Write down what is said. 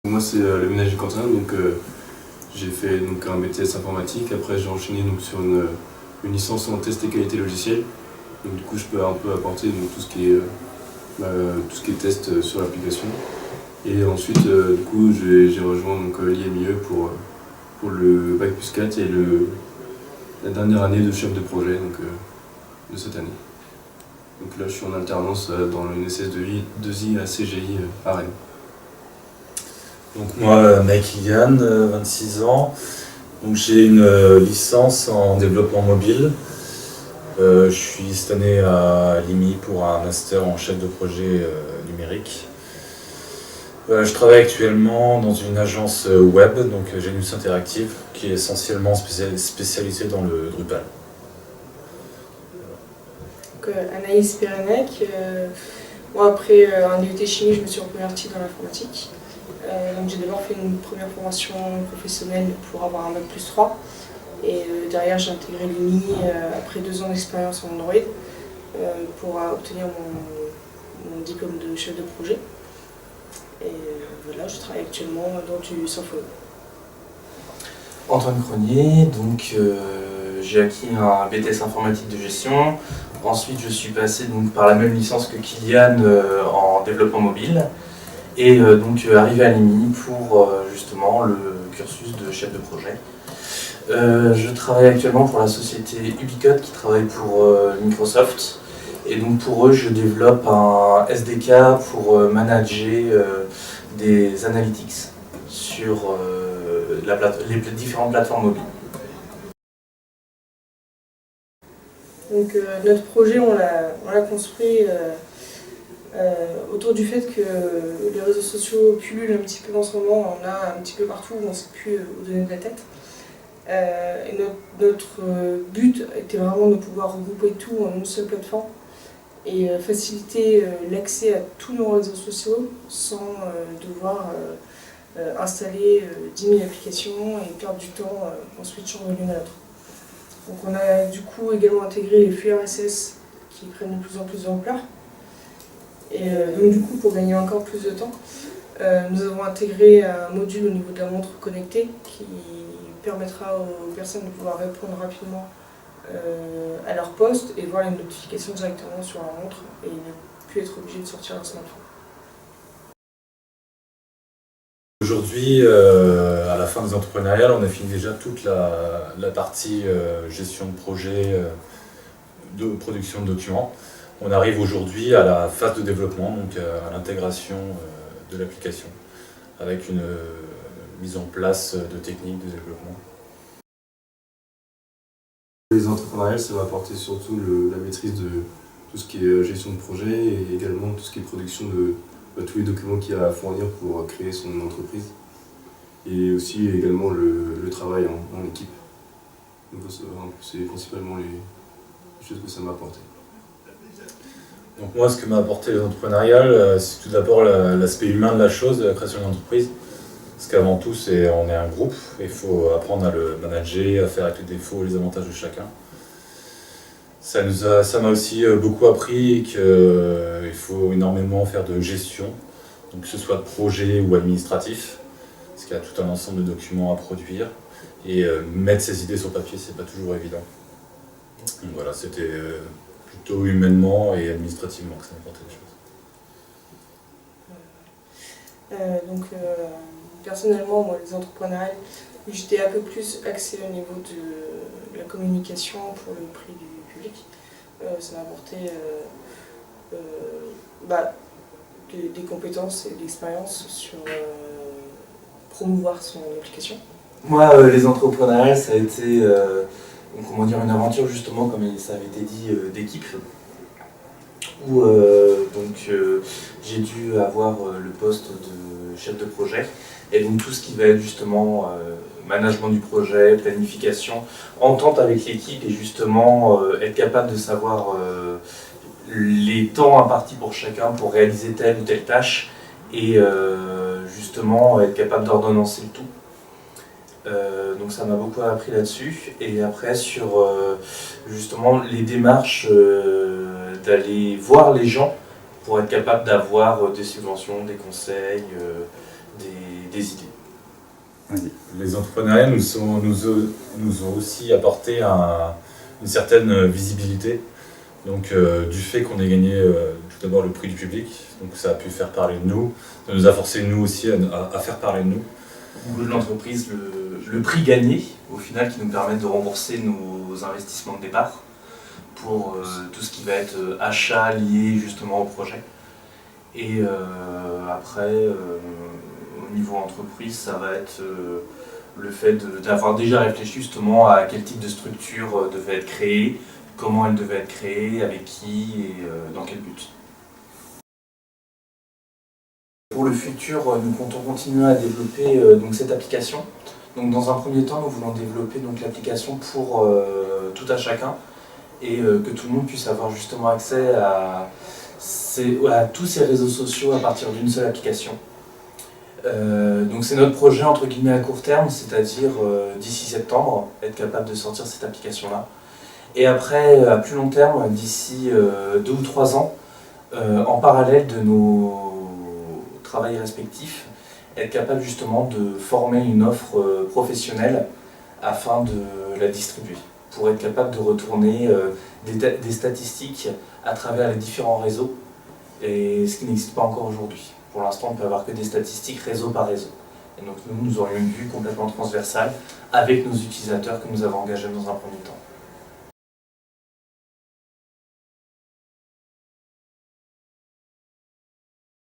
Moi c'est le ménage du Cantal, donc j'ai fait donc, un BTS informatique, après j'ai enchaîné donc, sur une licence en test et qualité logicielle. Donc du coup je peux un peu apporter donc, tout ce qui est test sur l'application. Et ensuite du coup j'ai rejoint l'IMIE pour le Bac plus 4 et la dernière année de chef de projet de cette année. Donc là je suis en alternance dans le NSS 2I à CGI à Rennes. Donc moi, Mike Ilian, 26 ans. Donc j'ai une licence en développement mobile. Je suis cette année à l'IMI pour un master en chef de projet numérique. Je travaille actuellement dans une agence web, donc Genius Interactive, qui est essentiellement spécialisée dans le Drupal. Donc, Anaïs Pérenec. Moi, après un DUT chimie, je me suis reconvertie dans l'informatique. Donc j'ai d'abord fait une première formation professionnelle pour avoir un bac plus 3. Et derrière, j'ai intégré l'IMI après 2 ans d'expérience en Android pour obtenir mon diplôme de chef de projet. Et voilà, je travaille actuellement dans du Symfony. Antoine Cronier, donc j'ai acquis un BTS informatique de gestion. Ensuite, je suis passé donc, par la même licence que Kylian en développement mobile. Et donc arrivé à l'IMI pour justement le cursus de chef de projet. Je travaille actuellement pour la société Ubiquote qui travaille pour Microsoft. Et donc pour eux, je développe un SDK pour manager des analytics sur les différentes plateformes mobiles. Donc notre projet, on l'a construit autour du fait que les réseaux sociaux pullulent un petit peu en ce moment, on a un petit peu partout, on ne sait plus où donner de la tête. Et notre but était vraiment de pouvoir regrouper tout en une seule plateforme et faciliter l'accès à tous nos réseaux sociaux sans devoir installer 10 000 applications et perdre du temps en switchant de l'une à l'autre. Donc on a du coup également intégré les flux RSS qui prennent de plus en plus d'ampleur. Et donc du coup, pour gagner encore plus de temps, nous avons intégré un module au niveau de la montre connectée qui permettra aux personnes de pouvoir répondre rapidement à leur poste et voir les notifications directement sur leur montre et ne plus être obligé de sortir leur smartphone. Aujourd'hui, à la fin des entrepreneuriales, on a fini déjà toute la partie gestion de projet, de production de documents. On arrive aujourd'hui à la phase de développement, donc à l'intégration de l'application, avec une mise en place de techniques de développement. Les entrepreneuriales, ça va apporter surtout la maîtrise de tout ce qui est gestion de projet et également tout ce qui est production de tous les documents qu'il y a à fournir pour créer son entreprise. Et aussi également le travail en équipe. Donc c'est principalement les choses que ça m'a apporté. Donc moi, ce que m'a apporté l'entrepreneurial, c'est tout d'abord l'aspect humain de la chose, de la création d'une entreprise. Parce qu'avant tout, on est un groupe, il faut apprendre à le manager, à faire avec les défauts et les avantages de chacun. Ça m'a aussi beaucoup appris qu'il faut énormément faire de gestion, donc que ce soit de projet ou administratif, parce qu'il y a tout un ensemble de documents à produire. Et mettre ses idées sur papier, c'est pas toujours évident. Donc voilà, c'était plutôt humainement et administrativement que ça m'apportait des choses. Personnellement, moi, les entrepreneuriales, j'étais un peu plus axée au niveau de la communication pour le prix du public. Ça m'a apporté des compétences et de l'expérience sur promouvoir son application. Moi, les entrepreneuriales, ça a été une aventure justement, comme ça avait été dit, d'équipe. Où j'ai dû avoir le poste de chef de projet. Et donc tout ce qui va être justement management du projet, planification, entente avec l'équipe et justement être capable de savoir les temps impartis pour chacun pour réaliser telle ou telle tâche et justement être capable d'ordonnancer le tout. Donc ça m'a beaucoup appris là-dessus. Et après sur justement les démarches d'aller voir les gens pour être capable d'avoir des subventions, des conseils, des idées. Les entrepreneuriats nous ont aussi apporté une certaine visibilité. Donc du fait qu'on ait gagné tout d'abord le prix du public, donc ça a pu faire parler de nous, ça nous a forcé nous aussi à faire parler de nous. Ou de l'entreprise, le prix gagné, au final, qui nous permet de rembourser nos investissements de départ pour tout ce qui va être achat lié justement au projet. Et après, au niveau entreprise, ça va être le fait d'avoir déjà réfléchi justement à quel type de structure devait être créée, comment elle devait être créée, avec qui et dans quel but. Pour le futur, nous comptons continuer à développer donc cette application. Donc, dans un premier temps, nous voulons développer l'application pour tout à chacun et que tout le monde puisse avoir justement accès à tous ces réseaux sociaux à partir d'une seule application. Donc c'est notre projet entre guillemets à court terme, c'est-à-dire d'ici septembre, être capable de sortir cette application-là. Et après, à plus long terme, d'ici 2 ou 3 ans, en parallèle de nos travail respectifs, être capable justement de former une offre professionnelle afin de la distribuer, pour être capable de retourner des statistiques à travers les différents réseaux, et ce qui n'existe pas encore aujourd'hui. Pour l'instant, on ne peut avoir que des statistiques réseau par réseau. Et donc nous aurions une vue complètement transversale avec nos utilisateurs que nous avons engagés dans un premier temps.